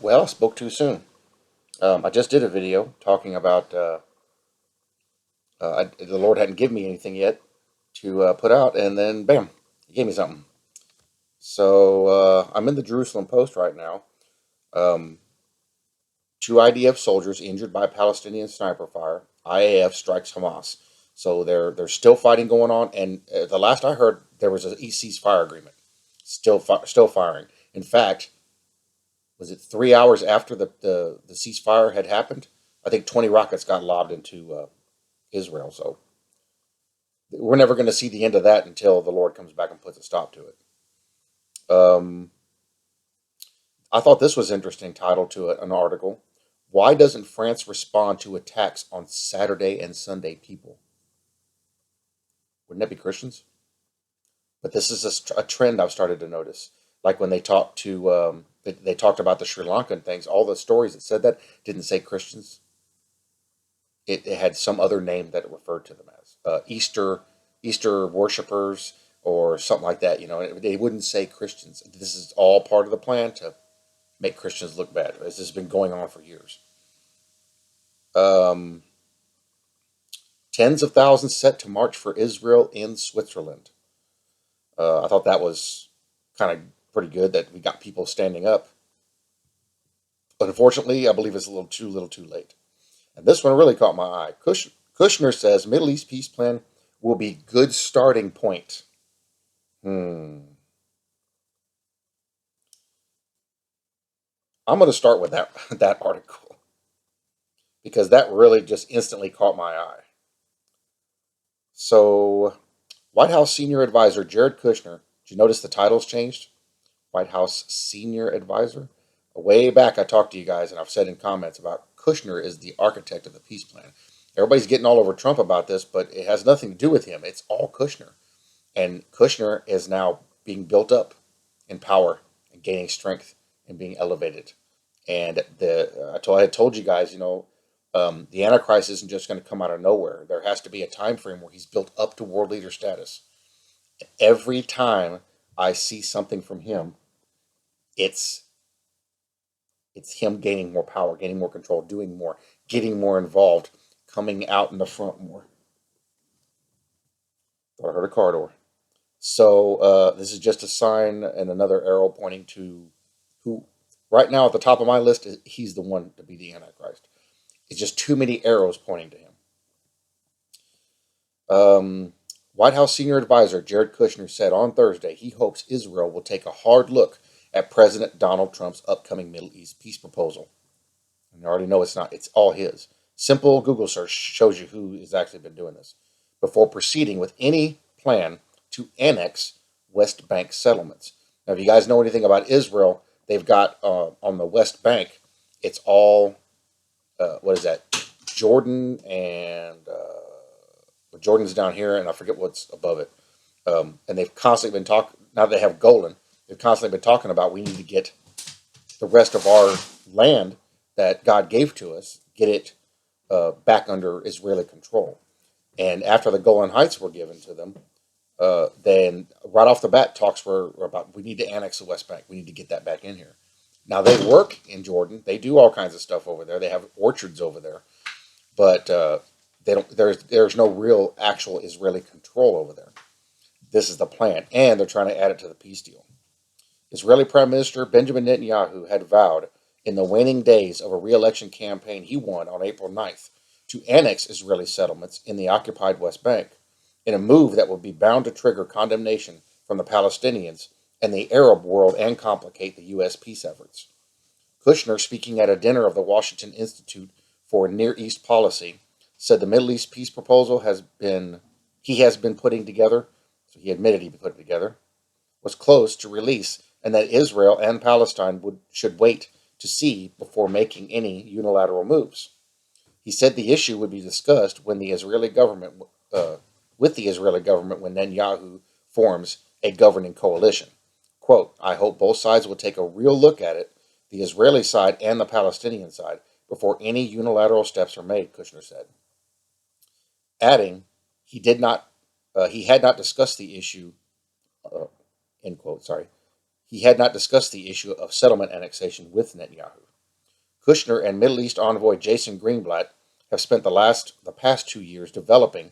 Well, I spoke too soon. I just did a video talking about the Lord hadn't given me anything yet to put out, and then bam, He gave me something. So I'm in the Jerusalem Post right now. Um, Two IDF soldiers injured by Palestinian sniper fire. IAF strikes Hamas. So there's still fighting going on, and the last I heard, there was a ceasefire agreement. Still firing. In fact, was it 3 hours after the ceasefire had happened? I think 20 rockets got lobbed into Israel. So we're never going to see the end of that until the Lord comes back and puts a stop to it. Um, I thought this was an interesting title to an article. Why doesn't France respond to attacks on Saturday and Sunday people? Wouldn't that be Christians? But this is a trend I've started to notice. Like when they talked to, they talked about the Sri Lankan things. All the stories that said that didn't say Christians. It had some other name that it referred to them as Easter worshippers or something like that. They wouldn't say Christians. This is all part of the plan to make Christians look bad. This has been going on for years. Um, Tens of thousands set to march for Israel in Switzerland. I thought that was kind of pretty good that we got people standing up. But unfortunately, I believe it's a little too late. And this one really caught my eye. Kushner says Middle East peace plan will be good starting point. I'm going to start with that article because that really just instantly caught my eye. So, White House senior advisor Jared Kushner. Did you notice the titles changed? White House senior advisor. Way back, I talked to you guys, and I've said in comments about Kushner is the architect of the peace plan. Everybody's getting all over Trump about this, but it has nothing to do with him. It's all Kushner. And Kushner is now being built up in power and gaining strength and being elevated. And I had told you guys, the Antichrist isn't just going to come out of nowhere. There has to be a time frame where he's built up to world leader status. Every time I see something from him, it's him gaining more power, gaining more control, doing more, getting more involved, coming out in the front more. Thought I heard a car door. So this is just a sign and another arrow pointing to who, right now at the top of my list, he's the one to be the Antichrist. It's just too many arrows pointing to him. White House senior advisor Jared Kushner said on Thursday he hopes Israel will take a hard look at President Donald Trump's upcoming Middle East peace proposal. And you already know it's not, it's all his. Simple Google search shows you who has actually been doing this before proceeding with any plan to annex West Bank settlements. Now, if you guys know anything about Israel, they've got on the West Bank, it's all, what is that? Jordan and Jordan's down here, and I forget what's above it. And they've constantly been talking, now they have Golan, they've constantly been talking about we need to get the rest of our land that God gave to us, get it back under Israeli control. And after the Golan Heights were given to them, then right off the bat, talks were about we need to annex the West Bank. We need to get that back in here. Now they work in Jordan. They do all kinds of stuff over there. They have orchards over there, but they don't. There's no real actual Israeli control over there. This is the plan, and they're trying to add it to the peace deal. Israeli Prime Minister Benjamin Netanyahu had vowed in the waning days of a re-election campaign he won on April 9th to annex Israeli settlements in the occupied West Bank, in a move that would be bound to trigger condemnation from the Palestinians and the Arab world and complicate the U.S. peace efforts. Kushner, speaking at a dinner of the Washington Institute for Near East Policy, said the Middle East peace proposal he has been putting together, so he admitted he put it together, was close to release, and that Israel and Palestine should wait to see before making any unilateral moves. He said the issue would be discussed when the Israeli government, with the Israeli government, when Netanyahu forms a governing coalition. Quote, I hope both sides will take a real look at it, the Israeli side and the Palestinian side, before any unilateral steps are made, Kushner said. Adding, he had not discussed the issue, end quote, sorry. He had not discussed the issue of settlement annexation with Netanyahu. Kushner and Middle East envoy Jason Greenblatt have spent the past 2 years developing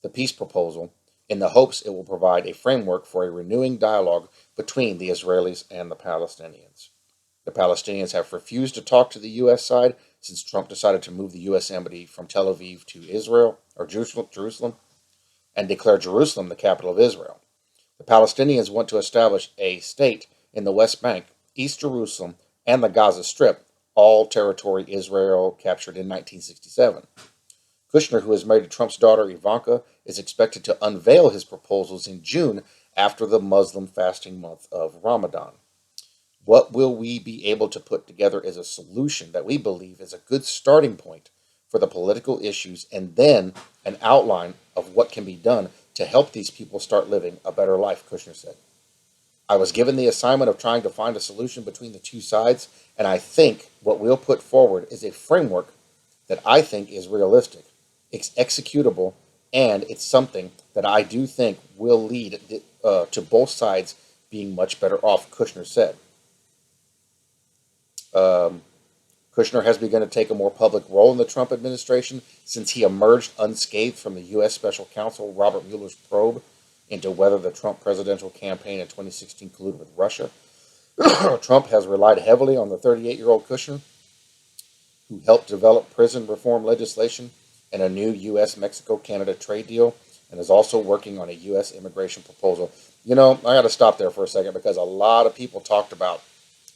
the peace proposal in the hopes it will provide a framework for a renewing dialogue between the Israelis and the Palestinians. The Palestinians have refused to talk to the U.S. side since Trump decided to move the U.S. embassy from Tel Aviv to Israel, or Jerusalem, and declare Jerusalem the capital of Israel. The Palestinians want to establish a state in the West Bank, East Jerusalem, and the Gaza Strip, all territory Israel captured in 1967. Kushner, who is married to Trump's daughter Ivanka, is expected to unveil his proposals in June after the Muslim fasting month of Ramadan. What will we be able to put together as a solution that we believe is a good starting point for the political issues, and then an outline of what can be done to help these people start living a better life, Kushner said. I was given the assignment of trying to find a solution between the two sides, and I think what we'll put forward is a framework that I think is realistic, it's executable, and it's something that I do think will lead to both sides being much better off, Kushner said. Kushner has begun to take a more public role in the Trump administration since he emerged unscathed from the U.S. Special Counsel Robert Mueller's probe into whether the Trump presidential campaign in 2016 colluded with Russia. Trump has relied heavily on the 38-year-old Kushner, who helped develop prison reform legislation and a new U.S.-Mexico-Canada trade deal, and is also working on a U.S. immigration proposal. You know, I got to stop there for a second because a lot of people talked about,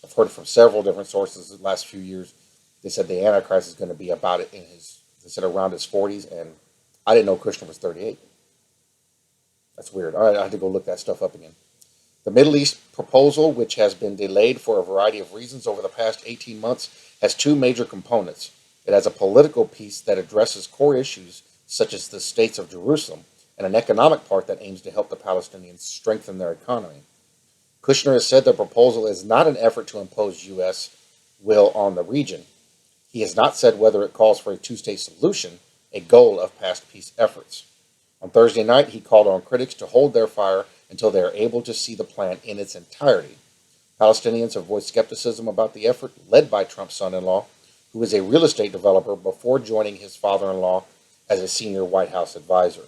I've heard from several different sources the last few years, they said the Antichrist is going to be about it they said around his 40s, and I didn't know Kushner was 38. That's weird. All right, I had to go look that stuff up again. The Middle East proposal, which has been delayed for a variety of reasons over the past 18 months, has two major components. It has a political piece that addresses core issues such as the states of Jerusalem, and an economic part that aims to help the Palestinians strengthen their economy. Kushner has said the proposal is not an effort to impose U.S. will on the region. He has not said whether it calls for a two-state solution, a goal of past peace efforts. On Thursday night, he called on critics to hold their fire until they are able to see the plan in its entirety. Palestinians have voiced skepticism about the effort, led by Trump's son-in-law, who is a real estate developer before joining his father-in-law as a senior White House advisor.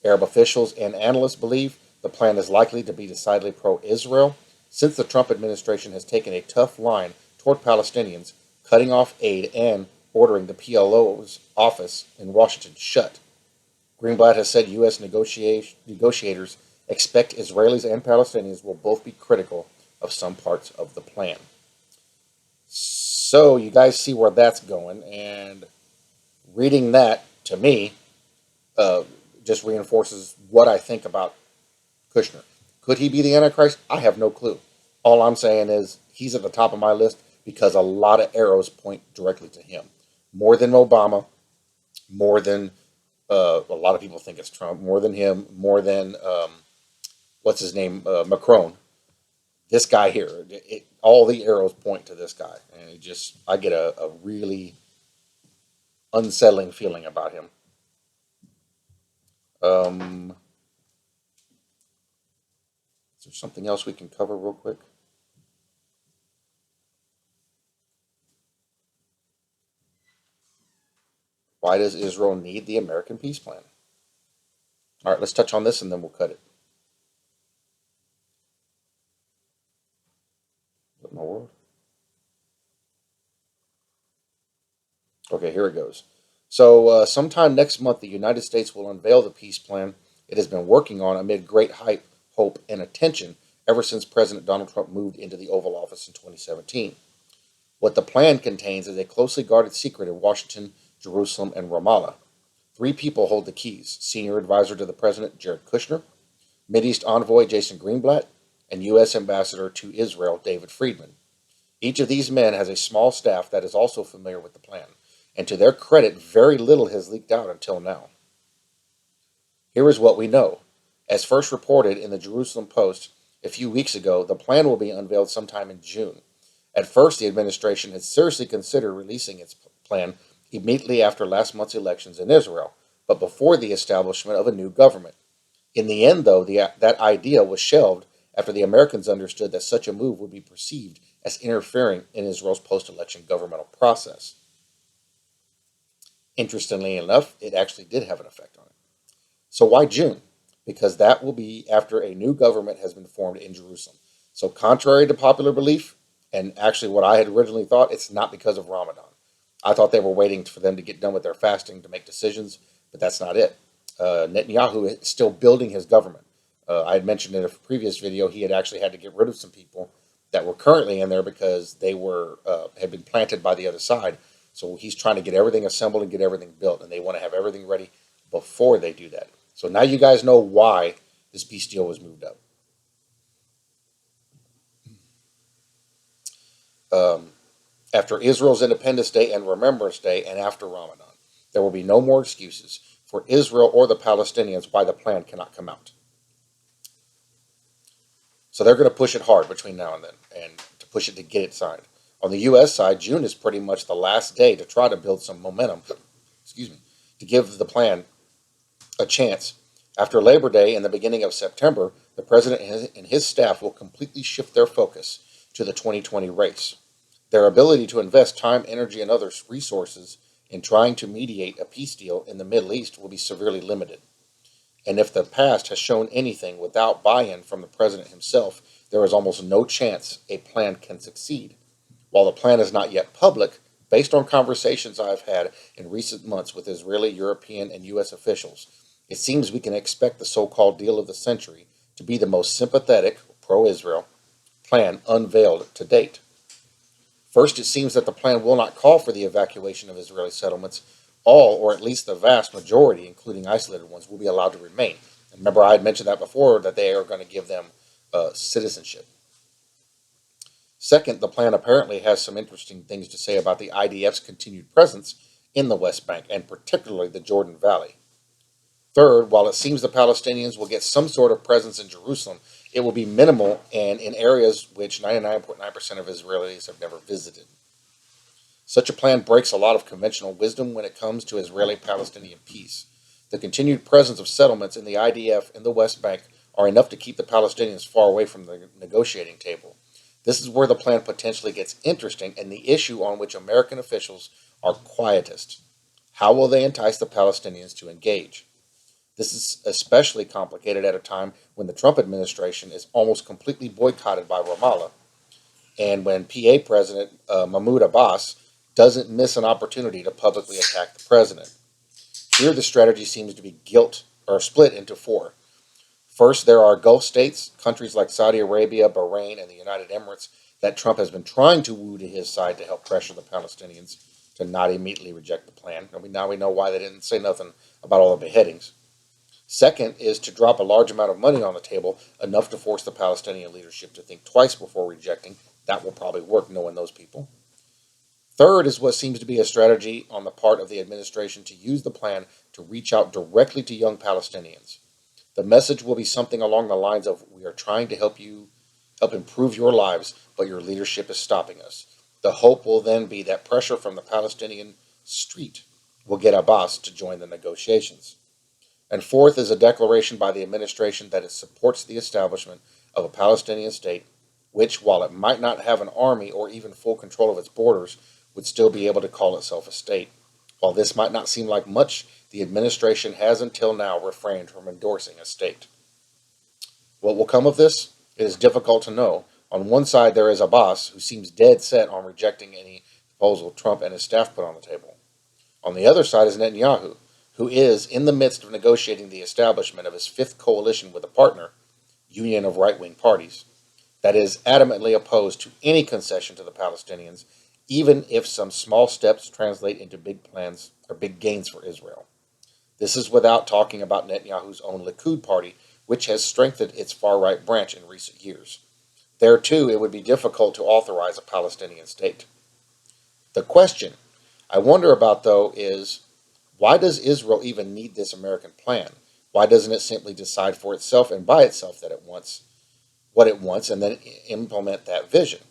Arab officials and analysts believe the plan is likely to be decidedly pro-Israel, since the Trump administration has taken a tough line toward Palestinians, cutting off aid and ordering the PLO's office in Washington shut. Greenblatt has said U.S. negotiators expect Israelis and Palestinians will both be critical of some parts of the plan. So you guys see where that's going, and reading that, to me, just reinforces what I think about Kushner. Could he be the Antichrist? I have no clue. All I'm saying is he's at the top of my list because a lot of arrows point directly to him. More than Obama, more than a lot of people think it's Trump, more than him, more than, what's his name, Macron. This guy here, all the arrows point to this guy. And I get a really unsettling feeling about him. Is there something else we can cover real quick? Why does Israel need the American peace plan? All right, let's touch on this and then we'll cut it. What in the world? Okay, here it goes. So, sometime next month, the United States will unveil the peace plan it has been working on amid great hype, hope, and attention ever since President Donald Trump moved into the Oval Office in 2017. What the plan contains is a closely guarded secret in Washington, Jerusalem, and Ramallah. Three people hold the keys: senior advisor to the president, Jared Kushner, Mideast envoy Jason Greenblatt, and U.S. ambassador to Israel, David Friedman. Each of these men has a small staff that is also familiar with the plan, and to their credit, very little has leaked out until now. Here is what we know. As first reported in the Jerusalem Post a few weeks ago, the plan will be unveiled sometime in June. At first, the administration had seriously considered releasing its plan immediately after last month's elections in Israel, but before the establishment of a new government. In the end, though, that idea was shelved after the Americans understood that such a move would be perceived as interfering in Israel's post-election governmental process. Interestingly enough, it actually did have an effect on it. So why June? Because that will be after a new government has been formed in Jerusalem. So contrary to popular belief, and actually what I had originally thought, it's not because of Ramadan. I thought they were waiting for them to get done with their fasting to make decisions, but that's not it. Netanyahu is still building his government. I had mentioned in a previous video he had actually had to get rid of some people that were currently in there because they were had been planted by the other side. So he's trying to get everything assembled and get everything built, and they want to have everything ready before they do that. So now you guys know why this peace deal was moved up. After Israel's Independence Day and Remembrance Day, and after Ramadan, there will be no more excuses for Israel or the Palestinians why the plan cannot come out. So they're going to push it hard between now and then, and to push it to get it signed. On the U.S. side, June is pretty much the last day to try to build some momentum, to give the plan a chance. After Labor Day and the beginning of September, the president and his staff will completely shift their focus to the 2020 race. Their ability to invest time, energy, and other resources in trying to mediate a peace deal in the Middle East will be severely limited. And if the past has shown anything, without buy-in from the president himself, there is almost no chance a plan can succeed. While the plan is not yet public, based on conversations I've had in recent months with Israeli, European, and U.S. officials, it seems we can expect the so-called deal of the century to be the most sympathetic, pro-Israel, plan unveiled to date. First, it seems that the plan will not call for the evacuation of Israeli settlements. All, or at least the vast majority, including isolated ones, will be allowed to remain. And remember, I had mentioned that before, that they are going to give them citizenship. Second, the plan apparently has some interesting things to say about the IDF's continued presence in the West Bank, and particularly the Jordan Valley. Third, while it seems the Palestinians will get some sort of presence in Jerusalem, it will be minimal and in areas which 99.9% of Israelis have never visited. Such a plan breaks a lot of conventional wisdom when it comes to Israeli-Palestinian peace. The continued presence of settlements in the IDF in the West Bank are enough to keep the Palestinians far away from the negotiating table. This is where the plan potentially gets interesting, and the issue on which American officials are quietest. How will they entice the Palestinians to engage? This is especially complicated at a time when the Trump administration is almost completely boycotted by Ramallah, and when PA President Mahmoud Abbas doesn't miss an opportunity to publicly attack the president. Here the strategy seems to be split into four. First, there are Gulf states, countries like Saudi Arabia, Bahrain, and the United Emirates, that Trump has been trying to woo to his side to help pressure the Palestinians to not immediately reject the plan. Now we know why they didn't say nothing about all the beheadings. Second is to drop a large amount of money on the table, enough to force the Palestinian leadership to think twice before rejecting. That will probably work, knowing those people. Third is what seems to be a strategy on the part of the administration to use the plan to reach out directly to young Palestinians. The message will be something along the lines of, "We are trying to help improve your lives, but your leadership is stopping us." The hope will then be that pressure from the Palestinian street will get Abbas to join the negotiations. And fourth is a declaration by the administration that it supports the establishment of a Palestinian state, which, while it might not have an army or even full control of its borders, would still be able to call itself a state. While this might not seem like much, the administration has until now refrained from endorsing a state. What will come of this? It is difficult to know. On one side, there is Abbas, who seems dead set on rejecting any proposal Trump and his staff put on the table. On the other side is Netanyahu, who is in the midst of negotiating the establishment of his fifth coalition with a partner, union of right-wing parties, that is adamantly opposed to any concession to the Palestinians, even if some small steps translate into big plans or big gains for Israel. This is without talking about Netanyahu's own Likud party, which has strengthened its far-right branch in recent years. There, too, it would be difficult to authorize a Palestinian state. The question I wonder about, though, is why does Israel even need this American plan? Why doesn't it simply decide for itself and by itself that it wants what it wants and then implement that vision?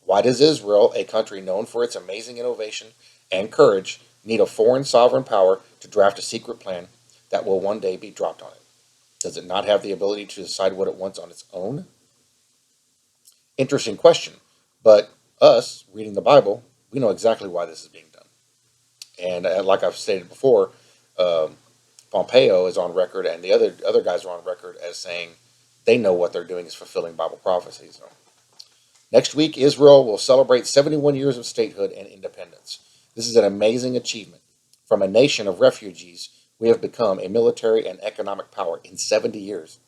Why does Israel, a country known for its amazing innovation and courage, need a foreign sovereign power to draft a secret plan that will one day be dropped on it? Does it not have the ability to decide what it wants on its own? Interesting question, but Us, reading the Bible, we know exactly why this is being done. And like I've stated before, um, Pompeo is on record, and the other guys are on record as saying they know what they're doing is fulfilling Bible prophecy. So next week, Israel will celebrate 71 years of statehood and independence. This is an amazing achievement. From a nation of refugees, we have become a military and economic power in 70 years.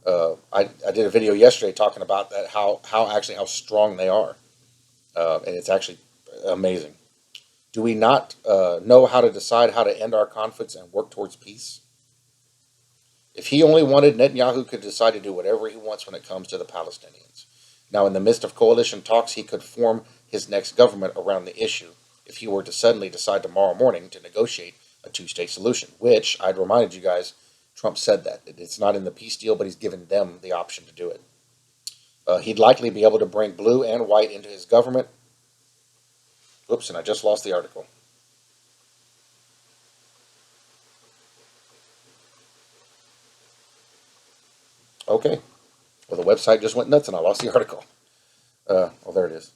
I did a video yesterday talking about that, how strong they are, and it's actually amazing. Do we not know how to decide how to end our conflicts and work towards peace? If he only wanted, Netanyahu could decide to do whatever he wants when it comes to the Palestinians. Now, in the midst of coalition talks, he could form his next government around the issue if he were to suddenly decide tomorrow morning to negotiate a two-state solution, which I'd reminded you guys, Trump said that. It's not in the peace deal, but he's given them the option to do it. He'd likely be able to bring blue and white into his government. Oops, and I just lost the article. Okay. Well, the website just went nuts and I lost the article. Oh, there it is.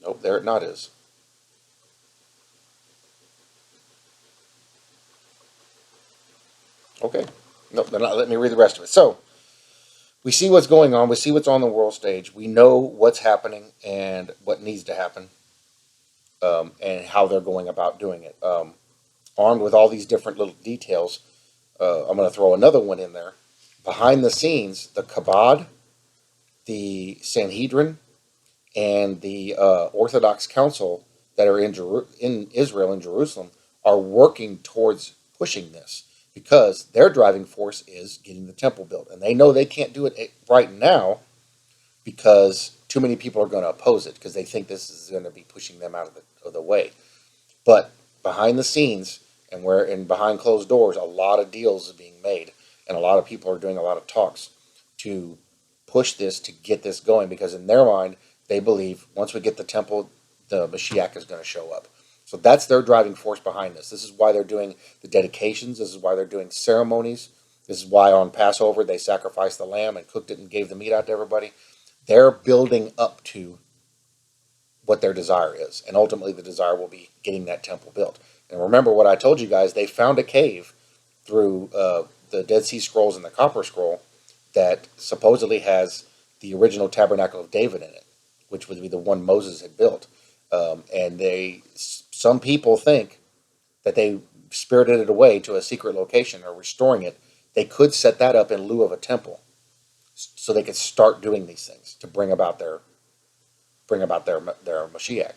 Nope, there it not is. Okay. Nope, they're not letting me read the rest of it. So, we see what's going on. We see what's on the world stage. We know what's happening and what needs to happen, and how they're going about doing it. Armed with all these different little details, I'm going to throw another one in there. Behind the scenes, the Kabod, the Sanhedrin, and the Orthodox Council that are in Israel and Jerusalem are working towards pushing this because their driving force is getting the temple built. And they know they can't do it right now because too many people are going to oppose it because they think this is going to be pushing them out of the way. But behind the scenes and behind closed doors, a lot of deals are being made and a lot of people are doing a lot of talks to push this to get this going because in their mind, they believe once we get the temple, the Mashiach is going to show up. So that's their driving force behind this. This is why they're doing the dedications. This is why they're doing ceremonies. This is why on Passover they sacrificed the lamb and cooked it and gave the meat out to everybody. They're building up to what their desire is. And ultimately the desire will be getting that temple built. And remember what I told you guys, they found a cave through the Dead Sea Scrolls and the Copper Scroll that supposedly has the original Tabernacle of David in it, which would be the one Moses had built. And some people think that they spirited it away to a secret location or restoring it. They could set that up in lieu of a temple, so they could start doing these things to bring about their Mashiach.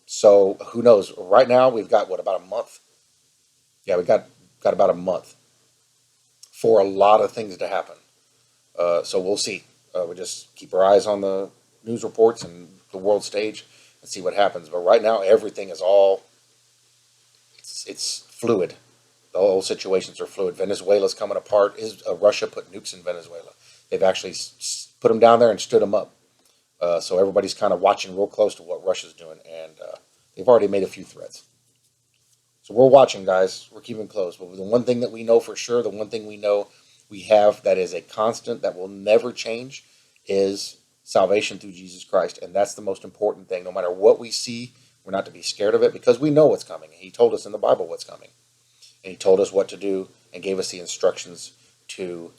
So who knows? Right now we've got about a month. Yeah, we got about a month for a lot of things to happen. So we'll see. We just keep our eyes on the news reports and the world stage and see what happens. But right now, everything is it's fluid. The whole situations are fluid. Venezuela's coming apart. Russia put nukes in Venezuela? They've actually put them down there and stood them up. So everybody's kind of watching real close to what Russia's doing, and they've already made a few threats. So we're watching, guys. We're keeping close. But the one thing that we know for sure, the one thing we know we have that is a constant that will never change is salvation through Jesus Christ. And that's the most important thing. No matter what we see, we're not to be scared of it because we know what's coming. He told us in the Bible what's coming. And he told us what to do and gave us the instructions to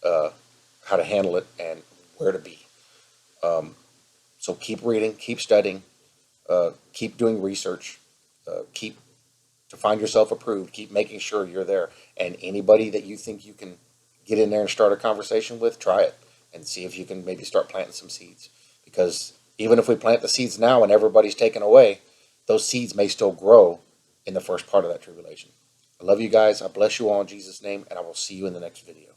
how to handle it and where to be. So keep reading, keep studying, keep doing research, keep to find yourself approved, keep making sure you're there. And anybody that you think you can get in there and start a conversation with, try it and see if you can maybe start planting some seeds. Because even if we plant the seeds now and everybody's taken away, those seeds may still grow in the first part of that tribulation. I love you guys. I bless you all in Jesus' name, and I will see you in the next video.